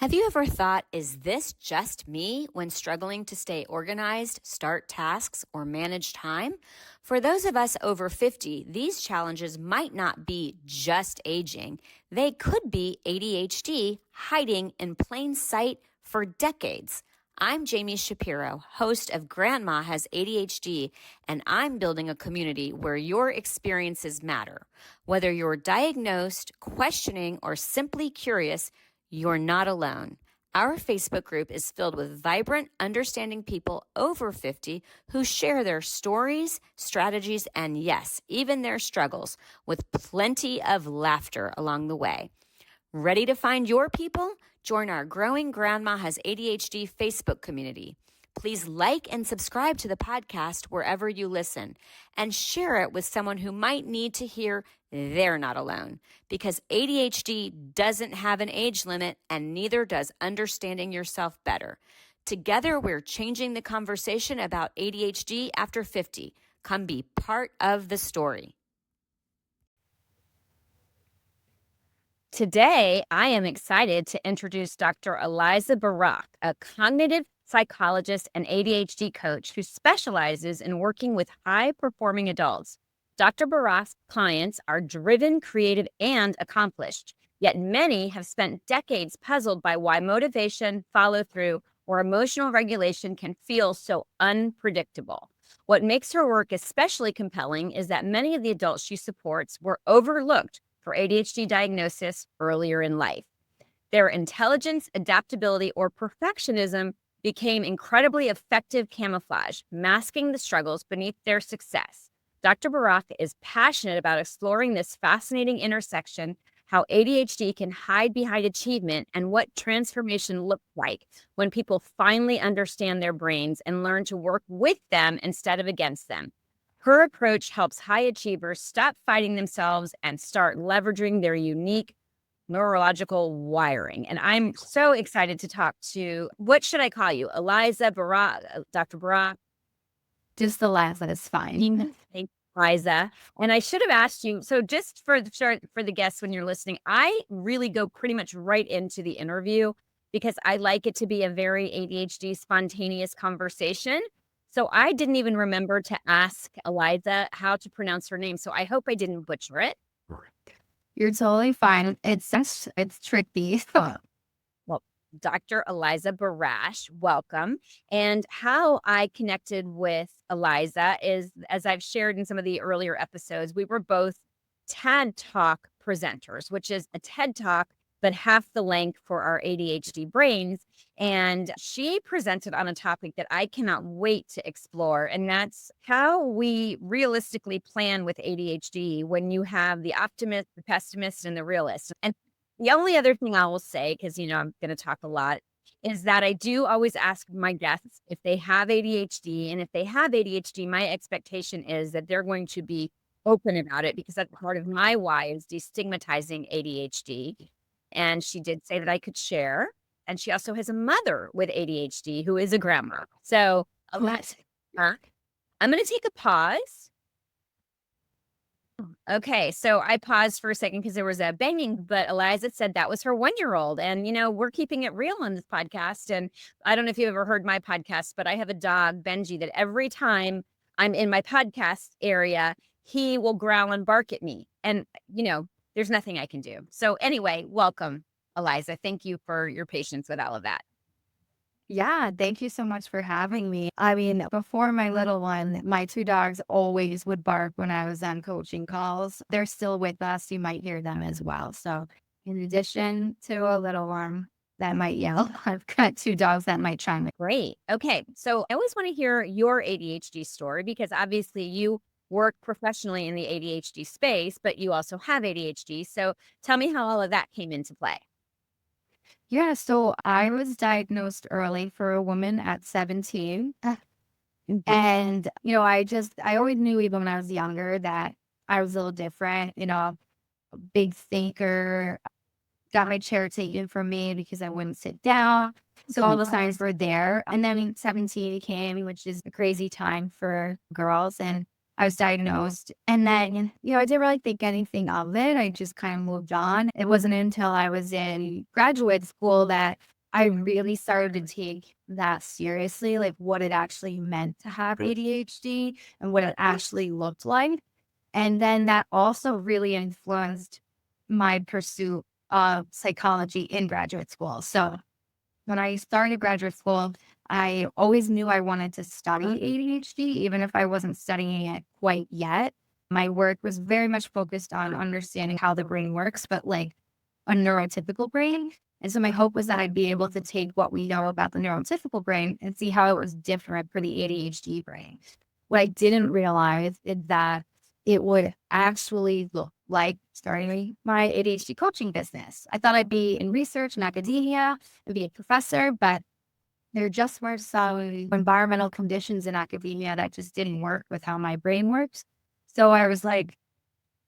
Have you ever thought, is this just me when struggling to stay organized, start tasks, or manage time? For those of us over 50, these challenges might not be just aging. They could be ADHD hiding in plain sight for decades. I'm Jami Shapiro, host of Grandma Has ADHD, and I'm building a community where your experiences matter. Whether you're diagnosed, questioning, or simply curious, you're not alone. Our Facebook group is filled with vibrant, understanding people over 50 who share their stories, strategies, and yes, even their struggles, with plenty of laughter along the way. Ready to find your people? Join our growing Grandma Has ADHD Facebook community. Please like and subscribe to the podcast wherever you listen, and share it with someone who might need to hear they're not alone, because ADHD doesn't have an age limit, and neither does understanding yourself better. Together, we're changing the conversation about ADHD after 50. Come be part of the story. Today, I am excited to introduce Dr. Eliza Barach, a cognitive psychologist and ADHD coach who specializes in working with high-performing adults. Dr. Barach's clients are driven, creative, and accomplished, yet many have spent decades puzzled by why motivation, follow-through, or emotional regulation can feel so unpredictable. What makes her work especially compelling is that many of the adults she supports were overlooked for ADHD diagnosis earlier in life. Their intelligence, adaptability, or perfectionism became incredibly effective camouflage, masking the struggles beneath their success. Dr. Barach is passionate about exploring this fascinating intersection, how ADHD can hide behind achievement, and what transformation looks like when people finally understand their brains and learn to work with them instead of against them. Her approach helps high achievers stop fighting themselves and start leveraging their unique neurological wiring. And I'm so excited to talk to, what should I call you? Eliza Barach, Dr. Barach? Just Eliza is fine. Thank you, Eliza. And I should have asked you, so just for the guests when you're listening, I really go pretty much right into the interview because I like it to be a very ADHD spontaneous conversation. So I didn't even remember to ask Eliza how to pronounce her name. So I hope I didn't butcher it. You're totally fine. It's tricky. Well, Dr. Eliza Barach, welcome. And how I connected with Eliza is, as I've shared in some of the earlier episodes, we were both TED Talk presenters, which is a TED Talk, but half the length for our ADHD brains. And she presented on a topic that I cannot wait to explore. And that's how we realistically plan with ADHD when you have the optimist, the pessimist, and the realist. And the only other thing I will say, because, I'm going to talk a lot, is that I do always ask my guests if they have ADHD. And if they have ADHD, my expectation is that they're going to be open about it, because that's part of my why is destigmatizing ADHD. And she did say that I could share. And she also has a mother with ADHD who is a grandma. So I'm going to take a pause. Okay, so I paused for a second because there was a banging, but Eliza said that was her 1-year-old. And, we're keeping it real on this podcast. And I don't know if you've ever heard my podcast, but I have a dog, Benji, that every time I'm in my podcast area, he will growl and bark at me. And, there's nothing I can do. So anyway, welcome, Eliza. Thank you for your patience with all of that. Yeah, thank you so much for having me. I mean, before my little one, my 2 dogs always would bark when I was on coaching calls. They're still with us. You might hear them as well. So in addition to a little one that might yell, I've got 2 dogs that might chime in. Great. Okay. So I always want to hear your ADHD story, because obviously you work professionally in the ADHD space, but you also have ADHD. So tell me how all of that came into play. Yeah, so I was diagnosed early for a woman at 17. And, I always knew even when I was younger that I was a little different, a big thinker, got my chair taken from me because I wouldn't sit down. So all the signs were there. And then 17 came, which is a crazy time for girls. And I was diagnosed. And then, I didn't really think anything of it. I just kind of moved on. It wasn't until I was in graduate school that I really started to take that seriously, like what it actually meant to have ADHD and what it actually looked like. And then that also really influenced my pursuit of psychology in graduate school. So when I started graduate school, I always knew I wanted to study ADHD, even if I wasn't studying it quite yet. My work was very much focused on understanding how the brain works, but like a neurotypical brain. And so my hope was that I'd be able to take what we know about the neurotypical brain and see how it was different for the ADHD brain. What I didn't realize is that it would actually look like starting my ADHD coaching business. I thought I'd be in research and academia and be a professor, but there just were some environmental conditions in academia that just didn't work with how my brain works. So I was like,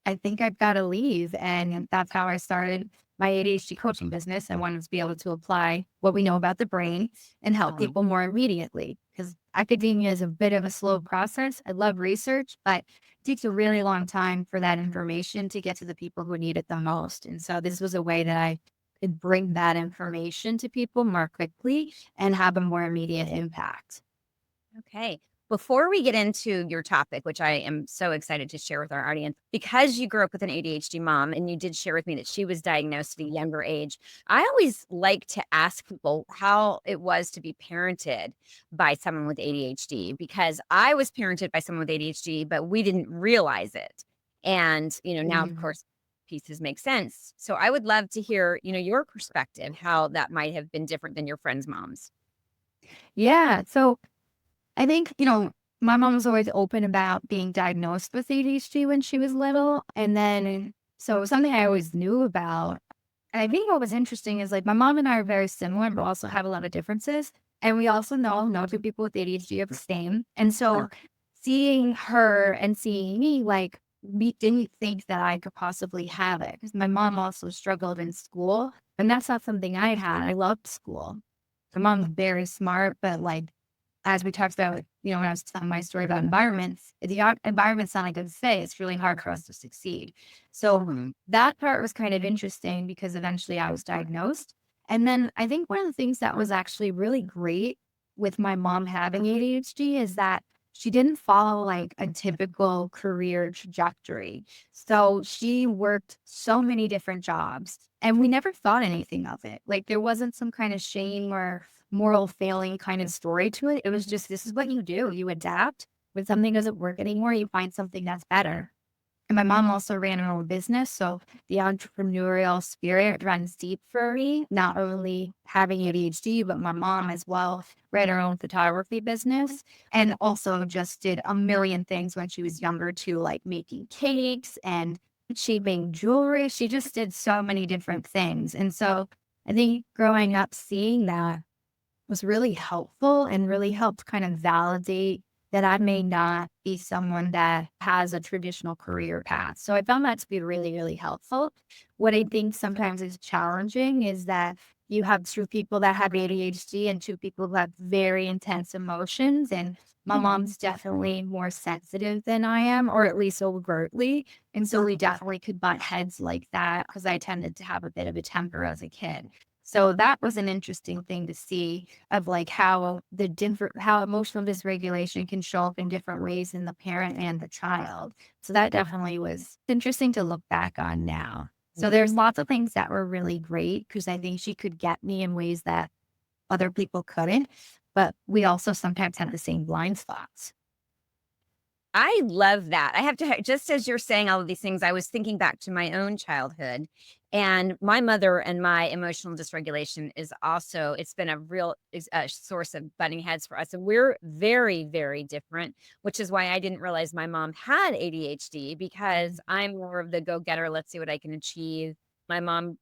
I think I've got to leave. And that's how I started my ADHD coaching business. I wanted to be able to apply what we know about the brain and help people more immediately, because academia is a bit of a slow process. I love research, but it takes a really long time for that information to get to the people who need it the most. And so this was a way that I could bring that information to people more quickly and have a more immediate impact. Okay. Before we get into your topic, which I am so excited to share with our audience, because you grew up with an ADHD mom and you did share with me that she was diagnosed at a younger age, I always like to ask people how it was to be parented by someone with ADHD, because I was parented by someone with ADHD, but we didn't realize it. And, now, of course, pieces make sense. So I would love to hear, your perspective, how that might have been different than your friends' moms. Yeah. So I think, my mom was always open about being diagnosed with ADHD when she was little. And then, so something I always knew about, and I think what was interesting is like my mom and I are very similar, but also have a lot of differences. And we also know no two people with ADHD are the same. And so seeing her and seeing me, like, we didn't think that I could possibly have it, because my mom also struggled in school. And that's not something I had. I loved school. My mom's very smart, but like, as we talked about, when I was telling my story about environments, if the environment's not a good fit, it's really hard for us to succeed. So that part was kind of interesting because eventually I was diagnosed. And then I think one of the things that was actually really great with my mom having ADHD is that she didn't follow like a typical career trajectory. So she worked so many different jobs and we never thought anything of it. Like there wasn't some kind of shame or moral failing kind of story to it. It was just, this is what you do. You adapt. When something doesn't work anymore, you find something that's better. And my mom also ran her own business. So the entrepreneurial spirit runs deep for me, not only having ADHD, but my mom as well ran her own photography business and also just did a million things when she was younger too, like making cakes and shaping jewelry. She just did so many different things. And so I think growing up seeing that was really helpful and really helped kind of validate that I may not be someone that has a traditional career path. So I found that to be really, really helpful. What I think sometimes is challenging is that you have two people that have ADHD and two people who have very intense emotions. And my mom's definitely more sensitive than I am, or at least overtly. And so we definitely could butt heads like that because I tended to have a bit of a temper as a kid. So that was an interesting thing to see of like how how emotional dysregulation can show up in different ways in the parent and the child. So that definitely was interesting to look back on now. So there's lots of things that were really great because I think she could get me in ways that other people couldn't, but we also sometimes have the same blind spots. I love that. I have to, just as you're saying all of these things, I was thinking back to my own childhood, and my mother and my emotional dysregulation is also, it's been a real source of butting heads for us. And we're very, very different, which is why I didn't realize my mom had ADHD, because I'm more of the go-getter. Let's see what I can achieve. My mom,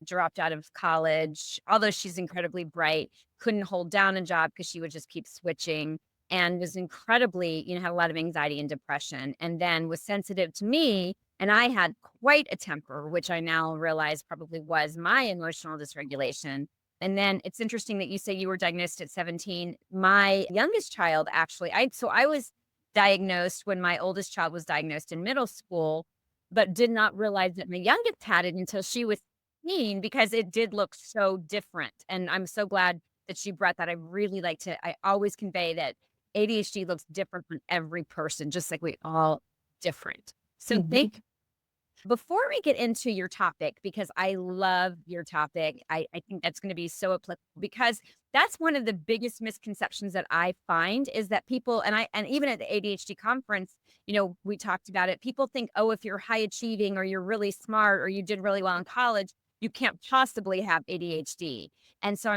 dropped out of college, although she's incredibly bright, couldn't hold down a job because she would just keep switching, and was incredibly, had a lot of anxiety and depression, and then was sensitive to me. And I had quite a temper, which I now realize probably was my emotional dysregulation. And then it's interesting that you say you were diagnosed at 17. My youngest child, actually, I was diagnosed when my oldest child was diagnosed in middle school, but did not realize that my youngest had it until she was 16 because it did look so different. And I'm so glad that she brought that. I always convey that ADHD looks different from every person, just like we all different. So thank before we get into your topic, because I love your topic, I think that's going to be so applicable because that's one of the biggest misconceptions that I find is that people, and even at the ADHD conference, we talked about it. People think, oh, if you're high achieving or you're really smart or you did really well in college, you can't possibly have ADHD. And so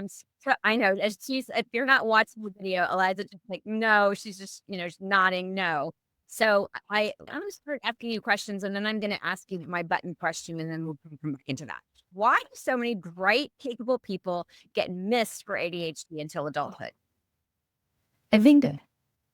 I know if you're not watching the video, Eliza just like, no, she's just, she's nodding no. So I'm going to start asking you questions, and then I'm going to ask you my button question, and then we'll come back into that. Why do so many bright, capable people get missed for ADHD until adulthood? I think that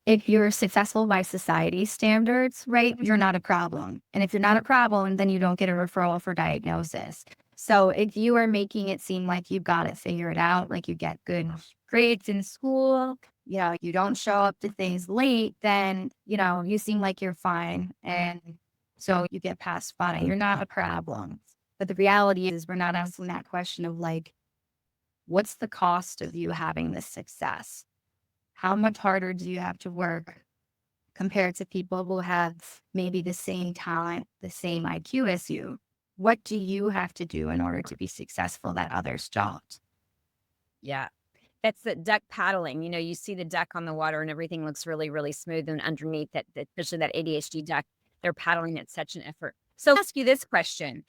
if you're successful by society standards, right, you're not a problem. And if you're not a problem, then you don't get a referral for diagnosis. So if you are making it seem like you've got it figured out, like you get good grades in school, you don't show up to things late, then, you seem like you're fine. And so you get passed by. You're not a problem. But the reality is we're not asking that question of like, what's the cost of you having this success? How much harder do you have to work compared to people who have maybe the same talent, the same IQ as you? What do you have to do in order to be successful that others don't? Yeah. That's the duck paddling. You see the duck on the water and everything looks really, really smooth. And underneath that, especially that ADHD duck, they're paddling at such an effort. So I'll ask you this question.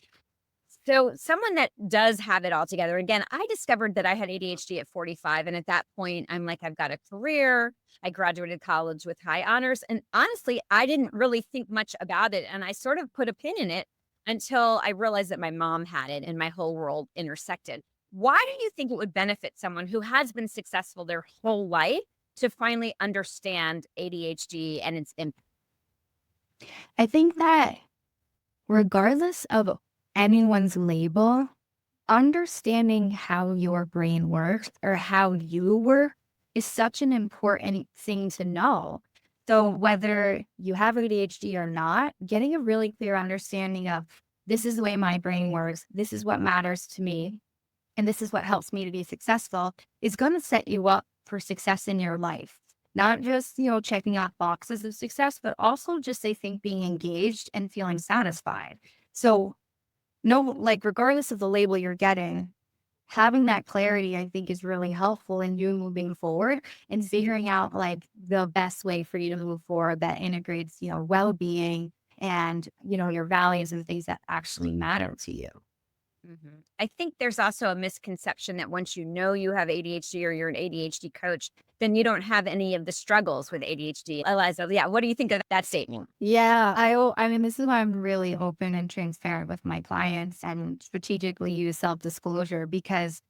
So someone that does have it all together, again, I discovered that I had ADHD at 45. And at that point, I'm like, I've got a career. I graduated college with high honors. And honestly, I didn't really think much about it. And I sort of put a pin in it until I realized that my mom had it and my whole world intersected. Why do you think it would benefit someone who has been successful their whole life to finally understand ADHD and its impact? I think that regardless of anyone's label, understanding how your brain works or how you work is such an important thing to know. So whether you have ADHD or not, getting a really clear understanding of this is the way my brain works, this is what matters to me, and this is what helps me to be successful is going to set you up for success in your life. Not just, checking off boxes of success, but also just, I think, being engaged and feeling satisfied. So no, like regardless of the label you're getting, having that clarity, I think, is really helpful in you moving forward and figuring out like the best way for you to move forward that integrates, well-being and, your values and things that actually matter to you. I think there's also a misconception that once you know you have ADHD or you're an ADHD coach, then you don't have any of the struggles with ADHD. Eliza, yeah, what do you think of that statement? Yeah, I mean, this is why I'm really open and transparent with my clients and strategically use self-disclosure because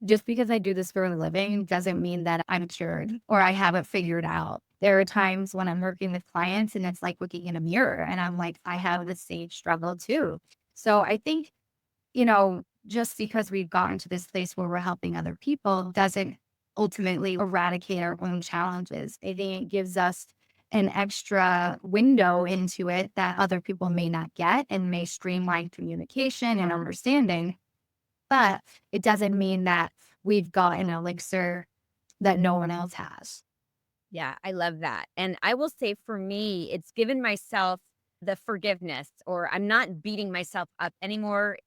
just because I do this for a living doesn't mean that I'm cured or I have it figured out. There are times when I'm working with clients and it's like looking in a mirror and I'm like, I have the same struggle too. So I think, just because we've gotten to this place where we're helping other people doesn't ultimately eradicate our own challenges. I think it gives us an extra window into it that other people may not get and may streamline communication and understanding. But it doesn't mean that we've got an elixir that no one else has. Yeah, I love that. And I will say for me, it's given myself the forgiveness, or I'm not beating myself up anymore,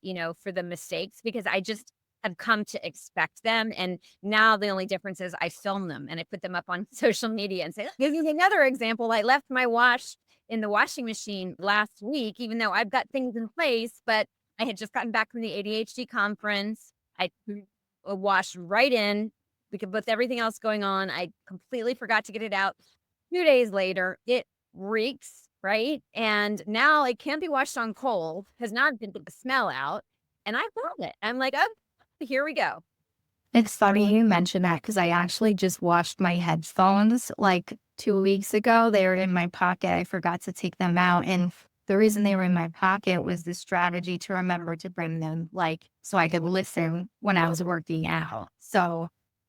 for the mistakes because I just have come to expect them. And now the only difference is I film them and I put them up on social media and say, "Look, give you another example. I left my wash in the washing machine last week, even though I've got things in place, but I had just gotten back from the ADHD conference. I washed right in because with everything else going on, I completely forgot to get it out. 2 days later, it reeks, right? And now it can't be washed on cold, has not been the smell out. And I love it. I'm like, oh, here we go. It's funny you mentioned that because I actually just washed my headphones like 2 weeks ago. They were in my pocket. I forgot to take them out. And the reason they were in my pocket was the strategy to remember to bring them, like, so I could listen when I was working out. So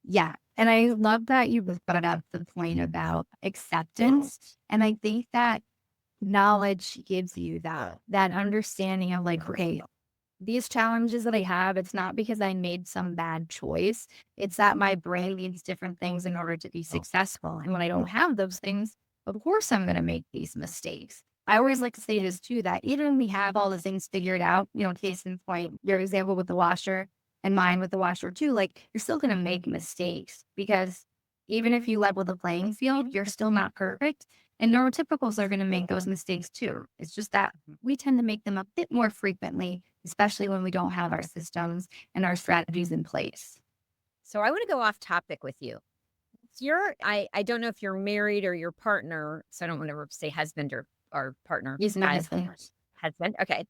Yeah. And I love that you brought up the point about acceptance. And I think that knowledge gives you that understanding of like, okay, these challenges that I have, it's not because I made some bad choice. It's that my brain needs different things in order to be successful. And when I don't have those things, of course I'm going to make these mistakes. I always like to say this too, that even when we have all the things figured out, case in point, your example with the washer and mine with the washer too, like you're still going to make mistakes because even if you level the playing field, you're still not perfect. And neurotypicals are going to make those mistakes too. It's just that we tend to make them a bit more frequently, especially when we don't have our systems and our strategies in place. So I want to go off topic with you. I don't know if you're married or your partner, so I don't want to say husband or partner. He's my Husband. Okay.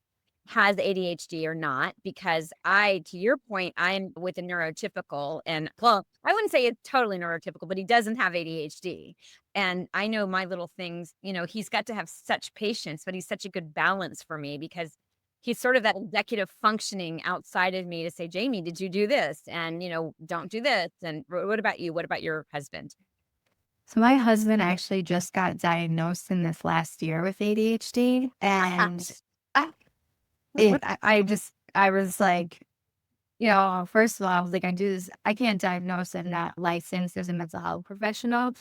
Has ADHD or not, because to your point, I'm with a neurotypical and well, I wouldn't say it's totally neurotypical, but he doesn't have ADHD. And I know my little things, he's got to have such patience, but he's such a good balance for me because he's sort of that executive functioning outside of me to say, Jami, did you do this? And, don't do this. And what about you? What about your husband? So my husband actually just got diagnosed in this last year with ADHD. And I was like, first of all, I was like, I can't diagnose and not licensed as a mental health professional,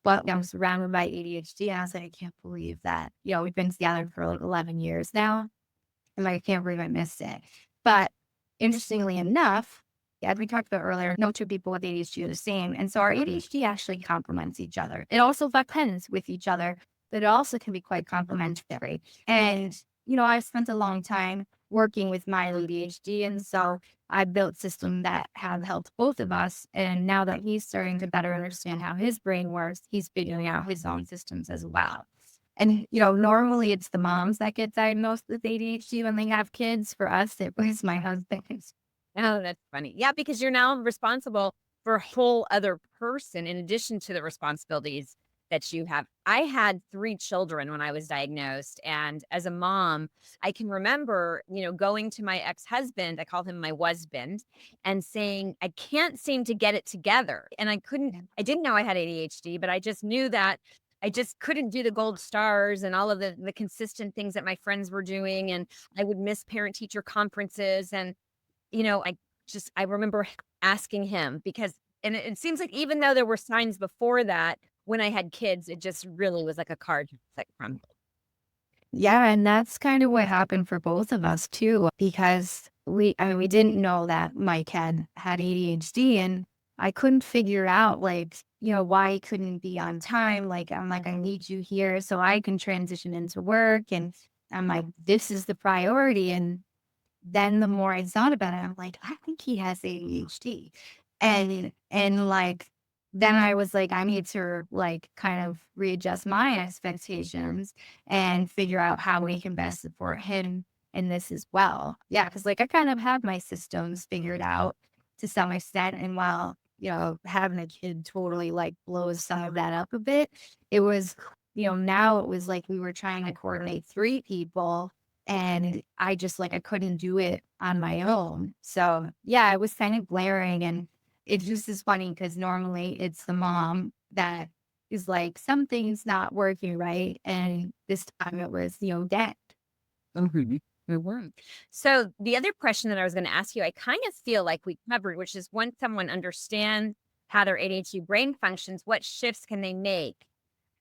but I'm surrounded by ADHD. And I was like, I can't believe that. We've been together for like 11 years now. And like, I can't believe I missed it. But interestingly enough, as we talked about earlier, no two people with ADHD are the same. And so our ADHD actually complements each other. It also depends with each other, but it also can be quite complementary. And, I spent a long time working with my ADHD. And so I built systems that have helped both of us. And now that he's starting to better understand how his brain works, he's figuring out his own systems as well. And, normally it's the moms that get diagnosed with ADHD when they have kids. For us, it was my husband. Oh, that's funny. Yeah, because you're now responsible for a whole other person in addition to the responsibilities that you have. I had 3 children when I was diagnosed. And as a mom, I can remember, going to my ex-husband, I call him my husband, and saying, I can't seem to get it together. And I didn't know I had ADHD, but I just knew that I just couldn't do the gold stars and all of the consistent things that my friends were doing. And I would miss parent teacher conferences. And I remember asking him because, and it seems like even though there were signs before that, when I had kids, it just really was like a card that crumbled. Yeah, and that's kind of what happened for both of us too, because we didn't know that Mike had ADHD, and I couldn't figure out why he couldn't be on time. Like, I'm like, I need you here so I can transition into work. And I'm like, this is the priority. And then the more I thought about it, I'm like, I think he has ADHD. And like, then I was like, I need to like kind of readjust my expectations and figure out how we can best support him in this as well. Yeah, because like I kind of have my systems figured out to some extent. And while, having a kid totally like blows some of that up a bit, it was, now it was like we were trying to coordinate 3 people. And I just like, I couldn't do it on my own. So yeah, it was kind of glaring. And it just is funny because normally it's the mom that is like, something's not working right. And this time it was, dad. It weren't. So the other question that I was going to ask you, I kind of feel like we covered, which is once someone understands how their ADHD brain functions, what shifts can they make?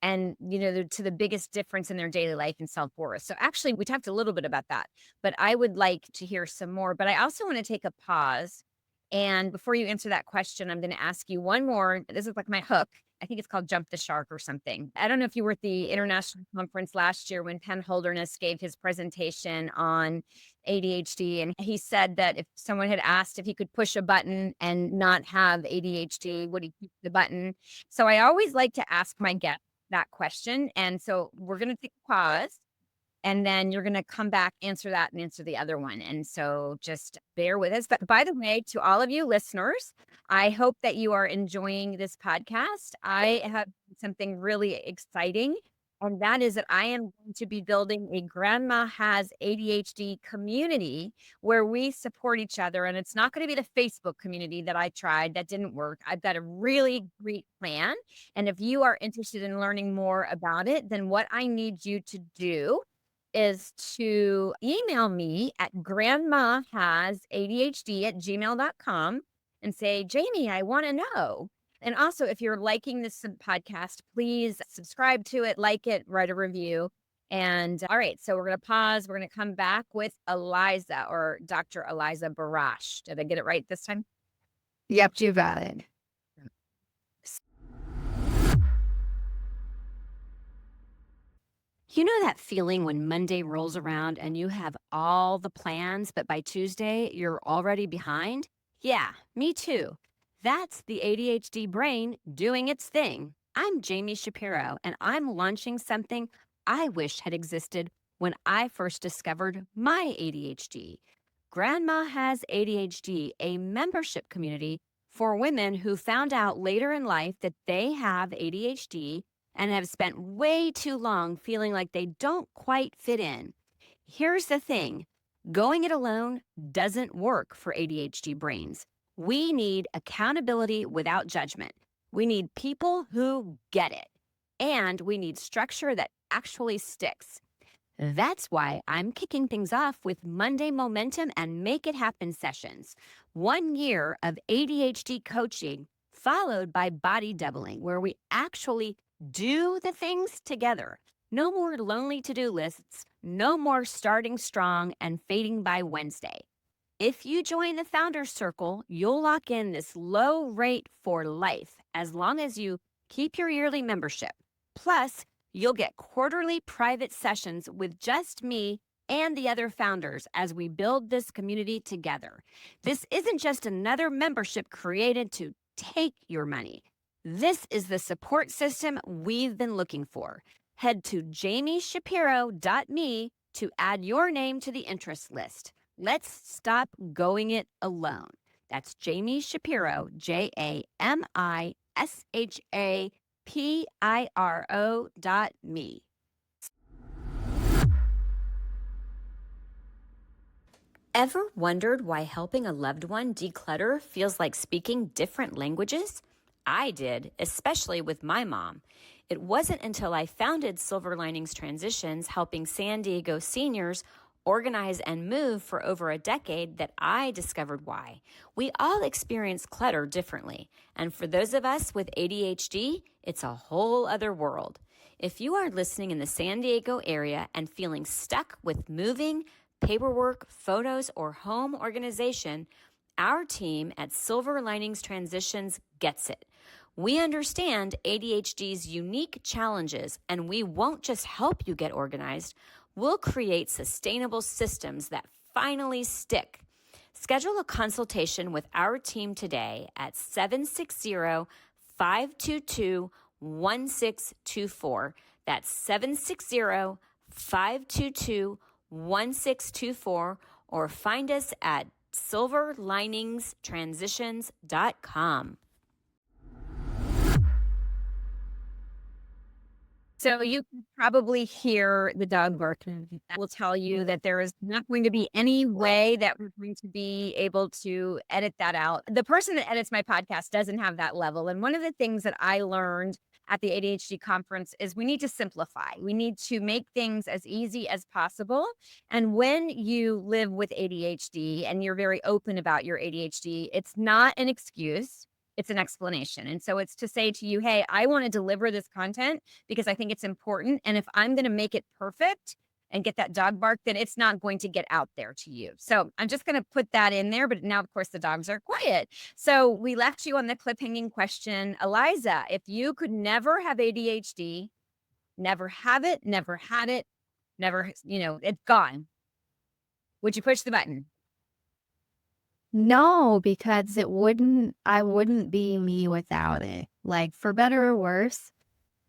And, to the biggest difference in their daily life and self-worth. So actually, we talked a little bit about that, but I would like to hear some more. But I also want to take a pause. And before you answer that question, I'm going to ask you one more. This is like my hook. I think it's called Jump the Shark or something. I don't know if you were at the international conference last year when Penn Holderness gave his presentation on ADHD. And he said that if someone had asked if he could push a button and not have ADHD, would he push the button? So I always like to ask my guests that question. And so we're going to take a pause and then you're going to come back, answer that and answer the other one. And so just bear with us. But by the way, to all of you listeners, I hope that you are enjoying this podcast. I have something really exciting And that is that I am going to be building a Grandma Has ADHD community where we support each other. And it's not going to be the Facebook community that I tried that didn't work. I've got a really great plan. And if you are interested in learning more about it, then what I need you to do is to email me at grandmahasadhd@gmail.com and say, Jami, I want to know. And also, if you're liking this podcast, please subscribe to it, like it, write a review. And all right, so we're going to pause. We're going to come back with Eliza or Dr. Eliza Barach. Did I get it right this time? Yep, you got it. You know that feeling when Monday rolls around and you have all the plans, but by Tuesday, you're already behind? Yeah, me too. That's the ADHD brain doing its thing. I'm Jami Shapiro, and I'm launching something I wish had existed when I first discovered my ADHD. Grandma Has ADHD, a membership community for women who found out later in life that they have ADHD and have spent way too long feeling like they don't quite fit in. Here's the thing, going it alone doesn't work for ADHD brains. We need accountability without judgment. We need people who get it. And we need structure that actually sticks. That's why I'm kicking things off with Monday Momentum and Make It Happen sessions. 1 year of ADHD coaching followed by body doubling, where we actually do the things together. No more lonely to-do lists, no more starting strong and fading by Wednesday. If you join the Founders Circle, you'll lock in this low rate for life as long as you keep your yearly membership. Plus, you'll get quarterly private sessions with just me and the other founders as we build this community together. This isn't just another membership created to take your money. This is the support system we've been looking for. Head to jamieshapiro.me to add your name to the interest list. Let's stop going it alone. That's Jami Shapiro, JamiShapiro.me. Ever wondered why helping a loved one declutter feels like speaking different languages? I did, especially with my mom. It wasn't until I founded Silver Linings Transitions, helping San Diego seniors organize and move for over a decade, that I discovered why. We all experience clutter differently, and for those of us with ADHD, it's a whole other world. If you are listening in the San Diego area and feeling stuck with moving, paperwork, photos, or home organization, our team at Silver Linings Transitions gets it. We understand ADHD's unique challenges, and we won't just help you get organized. We'll create sustainable systems that finally stick. Schedule a consultation with our team today at 760-522-1624. That's 760-522-1624, or find us at silverliningstransitions.com. So you can probably hear the dog barking. That will tell you that there is not going to be any way that we're going to be able to edit that out. The person that edits my podcast doesn't have that level. And one of the things that I learned at the ADHD conference is we need to simplify. We need to make things as easy as possible. And when you live with ADHD and you're very open about your ADHD, it's not an excuse. It's an explanation. And so it's to say to you, hey, I want to deliver this content because I think it's important. And if I'm going to make it perfect and get that dog bark, then it's not going to get out there to you. So I'm just going to put that in there. But now, of course, the dogs are quiet. So we left you on the cliffhanging question. Eliza, if you could never have ADHD, never have it, never had it, never, it's gone, would you push the button? No, because I wouldn't be me without it. Like, for better or worse,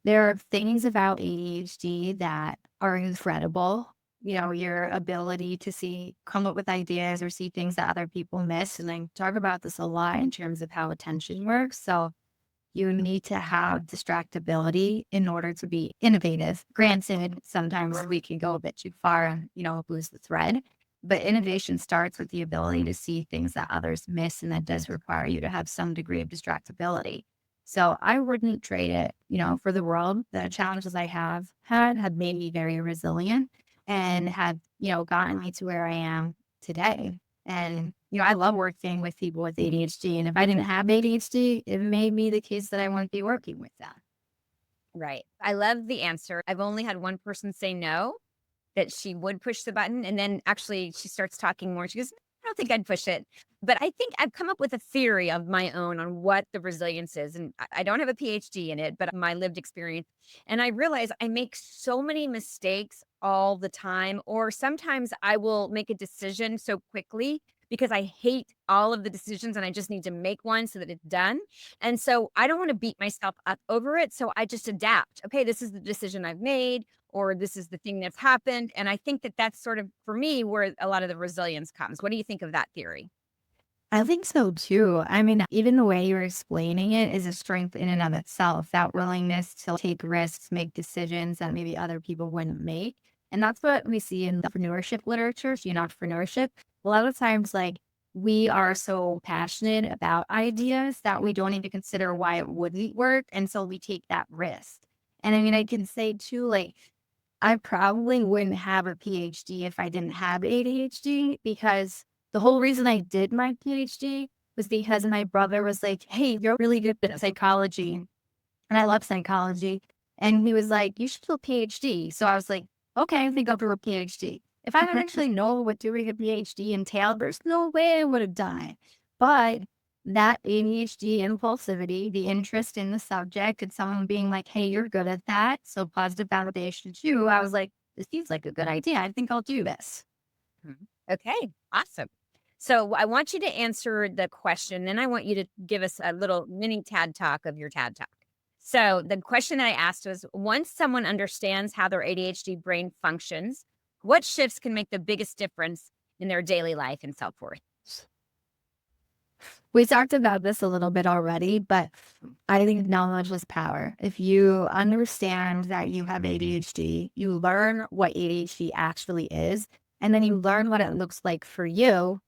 there are things about ADHD that are incredible. Your ability to come up with ideas or see things that other people miss. And I talk about this a lot in terms of how attention works. So you need to have distractibility in order to be innovative. Granted, sometimes we can go a bit too far and, lose the thread. But innovation starts with the ability to see things that others miss, and that does require you to have some degree of distractibility. So I wouldn't trade it, for the world. The challenges I have made me very resilient and have, gotten me to where I am today. And, I love working with people with ADHD. And if I didn't have ADHD, it may be the case that I wouldn't be working with them. Right. I love the answer. I've only had one person say no, that she would push the button. And then actually she starts talking more. She goes, I don't think I'd push it. But I think I've come up with a theory of my own on what the resilience is. And I don't have a PhD in it, but my lived experience. And I realize I make so many mistakes all the time, or sometimes I will make a decision so quickly because I hate all of the decisions and I just need to make one so that it's done. And so I don't want to beat myself up over it. So I just adapt. Okay, this is the decision I've made, or this is the thing that's happened. And I think that that's sort of, for me, where a lot of the resilience comes. What do you think of that theory? I think so too. I mean, even the way you're explaining it is a strength in and of itself, that willingness to take risks, make decisions that maybe other people wouldn't make. And that's what we see in the entrepreneurship literature, entrepreneurship. A lot of times, like, we are so passionate about ideas that we don't even consider why it wouldn't work. And so we take that risk. And I mean, I can say too, like, I probably wouldn't have a PhD if I didn't have ADHD, because the whole reason I did my PhD was because my brother was like, hey, you're really good at psychology. And I love psychology. And he was like, you should do a PhD. So I was like, okay, I think I'll do a PhD. If I don't actually know what doing a PhD entailed, there's no way I would have done it. But that ADHD impulsivity, the interest in the subject, and someone being like, hey, you're good at that. So positive validation too. I was like, this seems like a good idea. I think I'll do this. Okay, awesome. So I want you to answer the question, and I want you to give us a little mini TAD talk of your TAD talk. So the question I asked was, once someone understands how their ADHD brain functions, what shifts can make the biggest difference in their daily life and self-worth? We talked about this a little bit already, but I think knowledge is power. If you understand that you have ADHD, you learn what ADHD actually is, and then you learn what it looks like for you,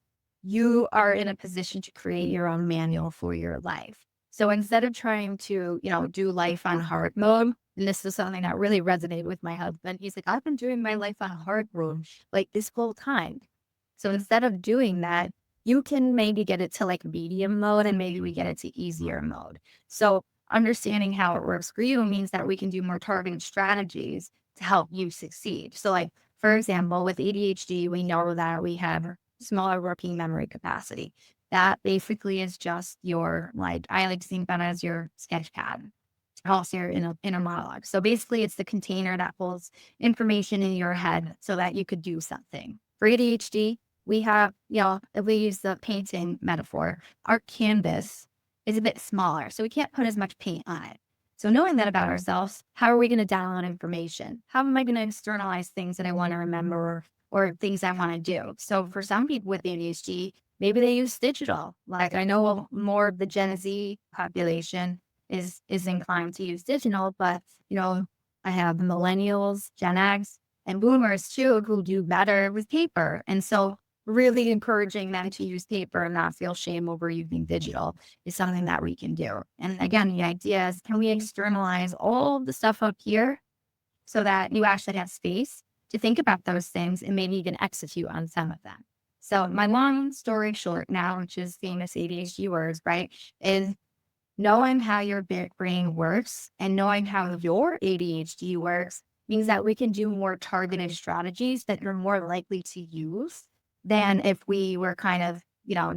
you are in a position to create your own manual for your life. So instead of trying to, do life on hard mode, and this is something that really resonated with my husband. He's like, I've been doing my life on hard mode like this whole time. So instead of doing that, you can maybe get it to like medium mode, and maybe we get it to easier mode. So understanding how it works for you means that we can do more targeted strategies to help you succeed. So like, for example, with ADHD, we know that we have smaller working memory capacity. That basically is just your, like, I like to think about it as your sketch pad, also your inner monologue. So basically it's the container that holds information in your head so that you could do something. For ADHD, we have, if we use the painting metaphor, our canvas is a bit smaller, so we can't put as much paint on it. So knowing that about ourselves, how are we going to download information? How am I going to externalize things that I want to remember, or things I want to do? So for some people with ADHD, maybe they use digital. Like, I know more of the Gen Z population is inclined to use digital, but I have millennials, Gen X, and boomers too, who do better with paper. And so really encouraging them to use paper and not feel shame over using digital is something that we can do. And again, the idea is, can we externalize all the stuff up here so that you actually have space to think about those things and maybe even execute on some of them? So my long story short now, which is famous ADHD words, right, is knowing how your brain works and knowing how your ADHD works means that we can do more targeted strategies that you're more likely to use than if we were kind of,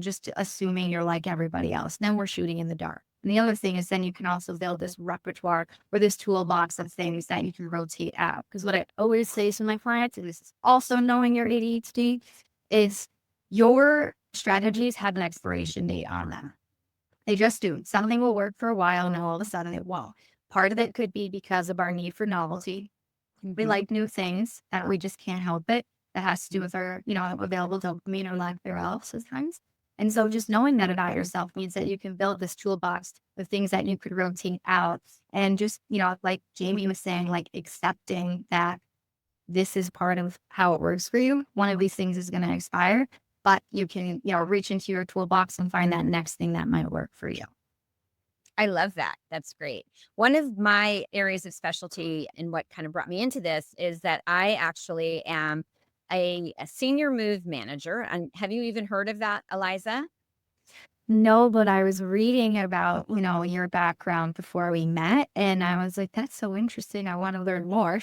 just assuming you're like everybody else. Then we're shooting in the dark. And the other thing is, then you can also build this repertoire or this toolbox of things that you can rotate out. Because what I always say to my clients, and this is also knowing your ADHD, is your strategies have an expiration date on them. They just do. Something will work for a while, and then all of a sudden it won't. Part of it could be because of our need for novelty. We like new things that we just can't help it. That has to do with our, available dopamine or lack thereof sometimes. And so just knowing that about yourself means that you can build this toolbox of things that you could rotate out and just, like Jami was saying, like accepting that this is part of how it works for you. One of these things is going to expire, but you can, reach into your toolbox and find that next thing that might work for you. I love that. That's great. One of my areas of specialty and what kind of brought me into this is that I actually am a senior move manager. And have you even heard of that, Eliza? No, but I was reading about, your background before we met, and I was like, that's so interesting. I want to learn more.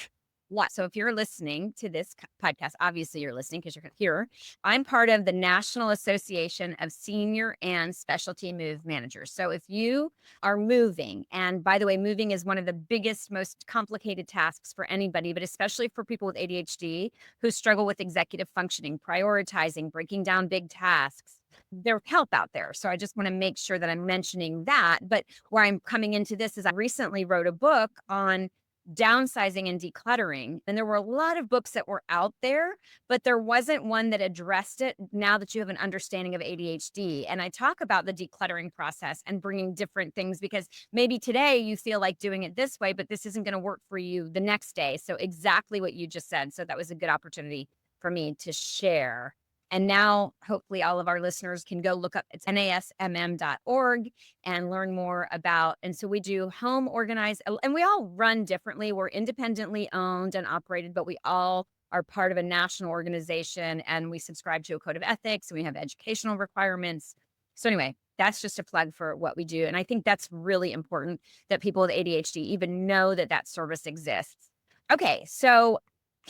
So if you're listening to this podcast, obviously you're listening because you're here. I'm part of the National Association of Senior and Specialty Move Managers. So if you are moving, and by the way, moving is one of the biggest, most complicated tasks for anybody, but especially for people with ADHD who struggle with executive functioning, prioritizing, breaking down big tasks. There's help out there. So I just want to make sure that I'm mentioning that. But where I'm coming into this is I recently wrote a book on downsizing and decluttering. And there were a lot of books that were out there, but there wasn't one that addressed it now that you have an understanding of ADHD. And I talk about the decluttering process and bringing different things because maybe today you feel like doing it this way, but this isn't going to work for you the next day. So exactly what you just said. So that was a good opportunity for me to share. And now, hopefully, all of our listeners can go look up, it's nasmm.org and learn more about. And so we do home organize, and we all run differently. We're independently owned and operated, but we all are part of a national organization and we subscribe to a code of ethics and we have educational requirements. So, anyway, that's just a plug for what we do. And I think that's really important that people with ADHD even know that that service exists. Okay, so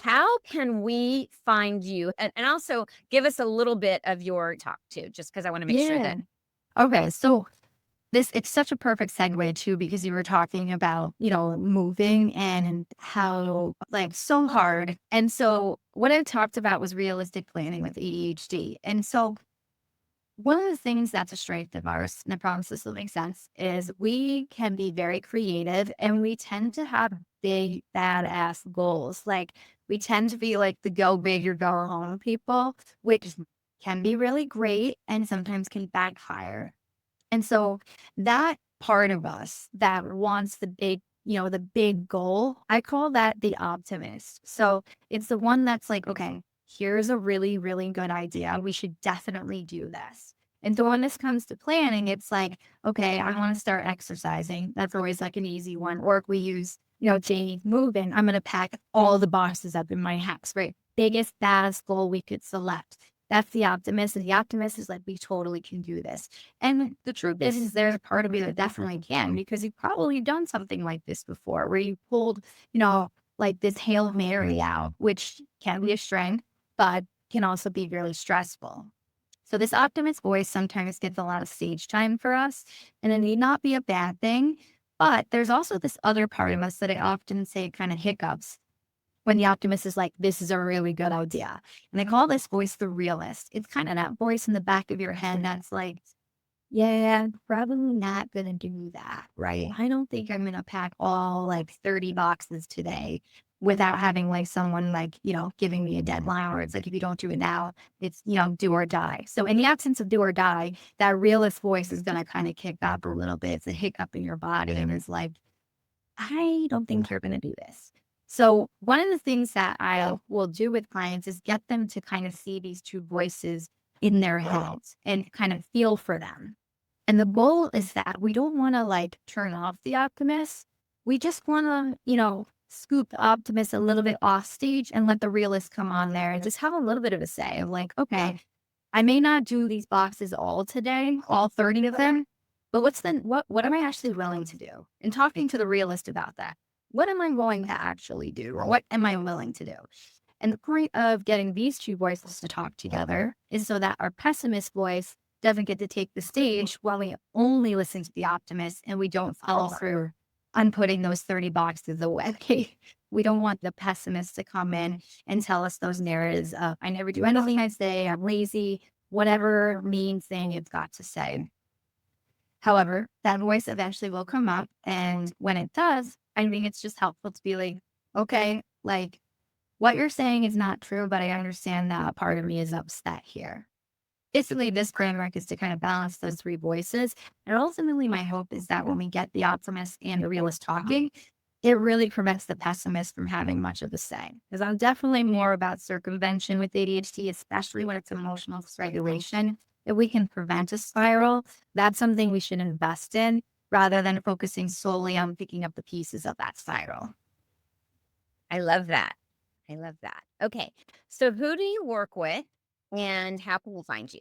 how can we find you? And also give us a little bit of your talk too, just because I want to make sure that. Okay. So it's such a perfect segue too, because you were talking about, moving and how like so hard. And so what I talked about was realistic planning with ADHD. And so one of the things that's a strength of ours, and I promise this will make sense, is we can be very creative and we tend to have big, badass goals. Like we tend to be like the go big or go home people, which can be really great and sometimes can backfire. And so that part of us that wants the big, the big goal, I call that the optimist. So it's the one that's like, okay, here's a really, really good idea. We should definitely do this. And so when this comes to planning, it's like, okay, I want to start exercising. That's always like an easy one. Or if we use, Jami's moving, I'm going to pack all the boxes up in my house, right? Biggest, baddest goal we could select. That's the optimist. And the optimist is like, we totally can do this. And the truth is there's a part of you that definitely can, because you've probably done something like this before, where you pulled, like this Hail Mary out, which can be a strength, but can also be really stressful. So this optimist voice sometimes gets a lot of stage time for us, and it need not be a bad thing. But there's also this other part of us that I often say kind of hiccups when the optimist is like, this is a really good idea. And I call this voice the realist. It's kind of that voice in the back of your head that's like, yeah, probably not going to do that, right? I don't think I'm going to pack all like 30 boxes today without having like someone like, giving me a deadline, or it's like, if you don't do it now, it's, do or die. So in the absence of do or die, that realist voice is going to kind of kick up a little bit. It's a hiccup in your body. And it's like, I don't think you're going to do this. So one of the things that I will do with clients is get them to kind of see these two voices in their heads and kind of feel for them. And the goal is that we don't want to like turn off the optimist. We just want to, scoop the optimist a little bit off stage and let the realist come on there and just have a little bit of a say of like, okay, I may not do these boxes all today, all 30 of them, but what am I actually willing to do? And talking to the realist about that. What am I going to actually do? Or what am I willing to do? And the point of getting these two voices to talk together is so that our pessimist voice doesn't get to take the stage while we only listen to the optimist and we don't follow through on putting those 30 boxes away. We don't want the pessimist to come in and tell us those narratives of, I never do anything I say, I'm lazy, whatever mean thing it's got to say. However, that voice eventually will come up. And when it does, I think it's just helpful to be like, okay, like what you're saying is not true, but I understand that a part of me is upset here. basically, this framework is to kind of balance those three voices. And ultimately, my hope is that when we get the optimist and the realist talking, it really prevents the pessimist from having much of a say. Because I'm definitely more about circumvention with ADHD, especially when it's emotional dysregulation. If we can prevent a spiral, that's something we should invest in rather than focusing solely on picking up the pieces of that spiral. I love that. I love that. Okay. So who do you work with and how can we find you?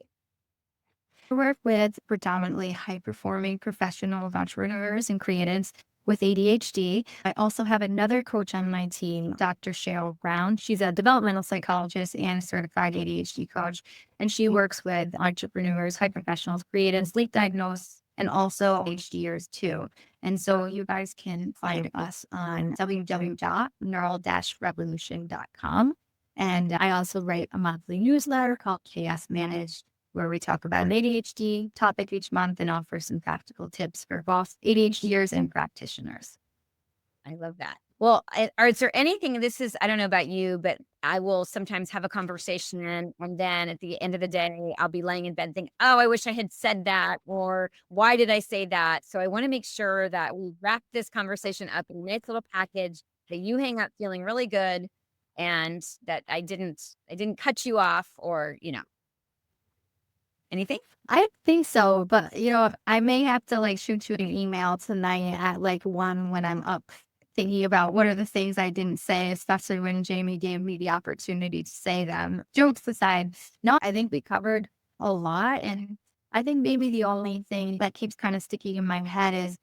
I work with predominantly high-performing professional entrepreneurs and creatives with ADHD. I also have another coach on my team, Dr. Cheryl Brown. She's a developmental psychologist and a certified ADHD coach, and she works with entrepreneurs, high professionals, creatives, late diagnosed, and also ADHDers too. And so you guys can find us on www.neural-revolution.com. And I also write a monthly newsletter called Chaos Managed, where we talk about an ADHD topic each month and offer some practical tips for both ADHDers and practitioners. I love that. Well, is there anything, this is, I don't know about you, but I will sometimes have a conversation and then at the end of the day, I'll be laying in bed thinking, oh, I wish I had said that, or why did I say that? So I want to make sure that we wrap this conversation up in a nice little package that you hang up feeling really good and that I didn't cut you off or, anything? I think so, but I may have to shoot you an email tonight at 1 when I'm up thinking about what are the things I didn't say, especially when Jami gave me the opportunity to say them. Jokes aside, no, I think we covered a lot. And I think maybe the only thing that keeps kind of sticking in my head is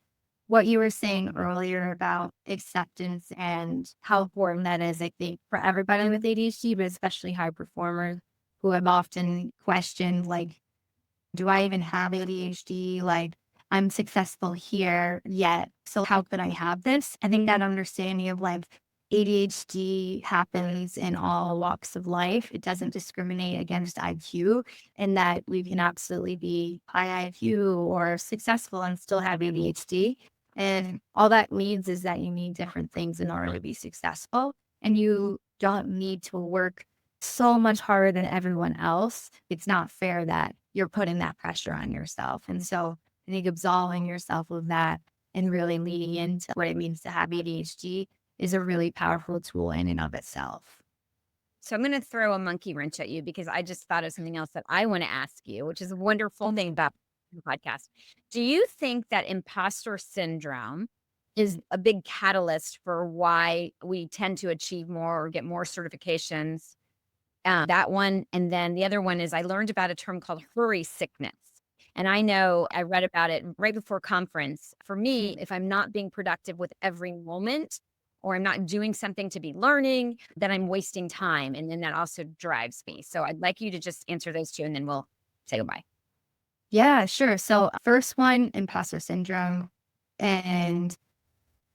what you were saying earlier about acceptance and how important that is, I think, for everybody with ADHD, but especially high performers who have often questioned, do I even have ADHD? I'm successful here yet. So how could I have this? I think that understanding of ADHD happens in all walks of life. It doesn't discriminate against IQ, and that we can absolutely be high IQ or successful and still have ADHD. And all that means is that you need different things in order to be successful. And you don't need to work so much harder than everyone else. It's not fair that you're putting that pressure on yourself. And so I think absolving yourself of that and really leaning into what it means to have ADHD is a really powerful tool in and of itself. So I'm going to throw a monkey wrench at you because I just thought of something else that I want to ask you, which is a wonderful thing about the podcast. Do you think that imposter syndrome is a big catalyst for why we tend to achieve more or get more certifications? That one. And then the other one is I learned about a term called hurry sickness. And I know I read about it right before conference. For me, if I'm not being productive with every moment or I'm not doing something to be learning, then I'm wasting time. And then that also drives me. So I'd like you to just answer those two and then we'll say goodbye. Yeah, sure. So first one, imposter syndrome. And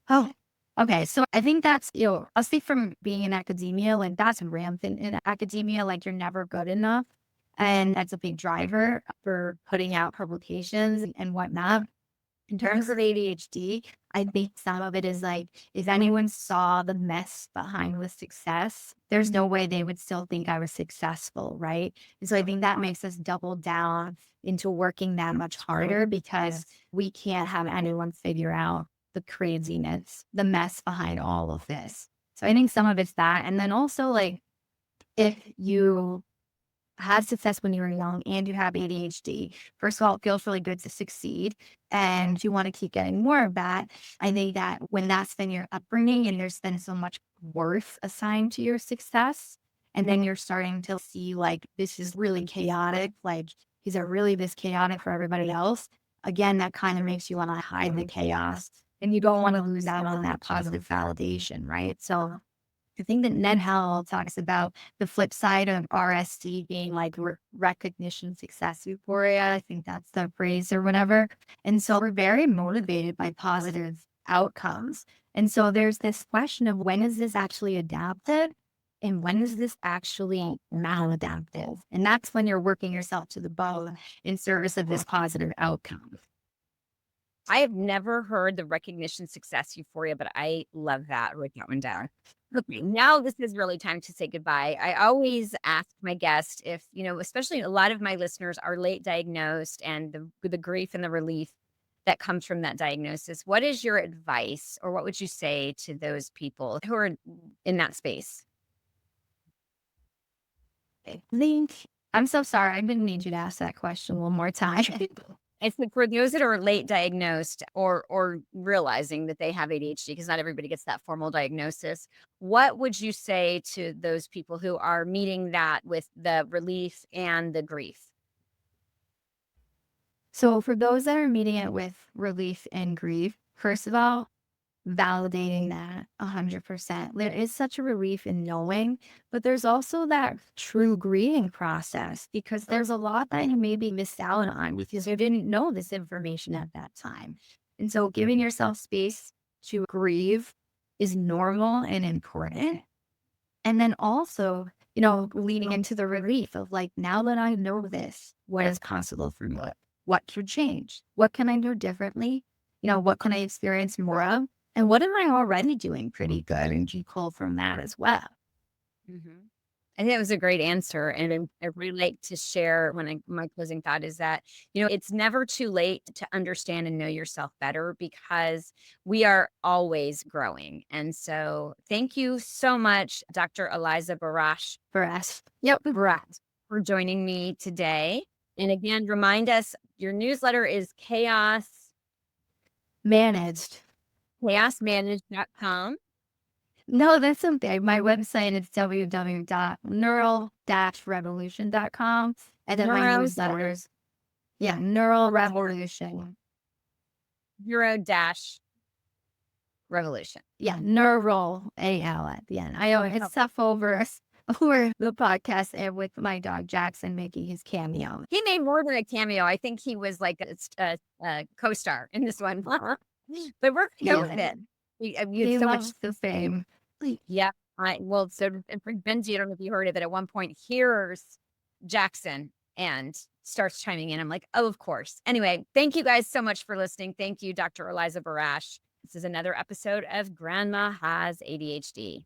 oh, okay. So I think that's, I'll speak from being in academia, that's rampant in academia, you're never good enough. And that's a big driver for putting out publications and whatnot. In terms of ADHD, I think some of it is if anyone saw the mess behind the success, there's no way they would still think I was successful, right? And so I think that makes us double down into working that much harder because we can't have anyone figure out the craziness, the mess behind all of this. So I think some of it's that. And then also if you had success when you were young and you have ADHD, first of all, it feels really good to succeed and you want to keep getting more of that. I think that when that's been your upbringing and there's been so much worth assigned to your success, and then you're starting to see this is really chaotic, these are really this chaotic for everybody else. Again, that kind of makes you want to hide the chaos and you don't want to lose out on that positive validation, right? So I think that Ned Howell talks about the flip side of RSD being recognition success euphoria. I think that's the phrase or whatever. And so we're very motivated by positive outcomes. And so there's this question of when is this actually adaptive and when is this actually maladaptive? And that's when you're working yourself to the bone in service of this positive outcome. I have never heard the recognition success euphoria, but I love that. I wrote that one down. Okay, now this is really time to say goodbye. I always ask my guest if, especially a lot of my listeners are late diagnosed, and the grief and the relief that comes from that diagnosis. What is your advice, or what would you say to those people who are in that space? I'm so sorry. I'm going to need you to ask that question one more time. It's like for those that are late diagnosed or realizing that they have ADHD, because not everybody gets that formal diagnosis. What would you say to those people who are meeting that with the relief and the grief? So for those that are meeting it with relief and grief, first of all, validating that 100%. There is such a relief in knowing, but there's also that true grieving process, because there's a lot that you maybe missed out on because you didn't know this information at that time. And so giving yourself space to grieve is normal and important. And then also, leaning into the relief of like, now that I know this, what is possible for me? What should change? What can I do differently? What can I experience more of? And what am I already doing pretty good? And you pull from that as well. Mm-hmm. I think that was a great answer. And I really like to share my closing thought is that, it's never too late to understand and know yourself better, because we are always growing. And so thank you so much, Dr. Eliza Barach. Barach, for joining me today. And again, remind us, your newsletter is chaosmanaged.com. No, that's okay. My website is www.neural-revolution.com. And then my newsletters. Yeah, Neural Revolution. Neuro-revolution. Yeah, Neural, AL at the end. I always stuff over the podcast and with my dog Jackson making his cameo. He made more than a cameo. I think he was like a co-star in this one. But we're going with it. He so loves the fame. Yeah. So for Benji, I don't know if you heard it, that at one point hears Jackson and starts chiming in. I'm like, oh, of course. Anyway, thank you guys so much for listening. Thank you, Dr. Eliza Barach. This is another episode of Grandma Has ADHD.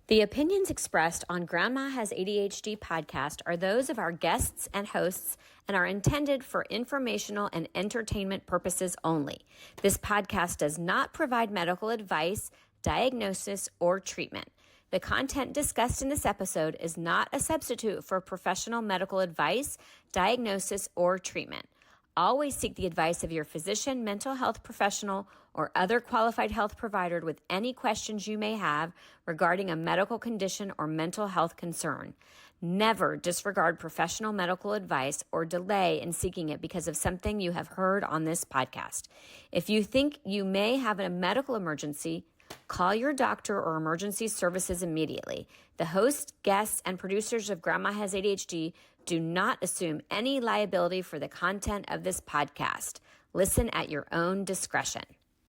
The opinions expressed on Grandma Has ADHD podcast are those of our guests and hosts and are intended for informational and entertainment purposes only. This podcast does not provide medical advice, diagnosis, or treatment. The content discussed in this episode is not a substitute for professional medical advice, diagnosis, or treatment. Always seek the advice of your physician, mental health professional, or other qualified health provider with any questions you may have regarding a medical condition or mental health concern. Never disregard professional medical advice or delay in seeking it because of something you have heard on this podcast. If you think you may have a medical emergency, call your doctor or emergency services immediately. The host, guests, and producers of Grandma Has ADHD do not assume any liability for the content of this podcast. Listen at your own discretion.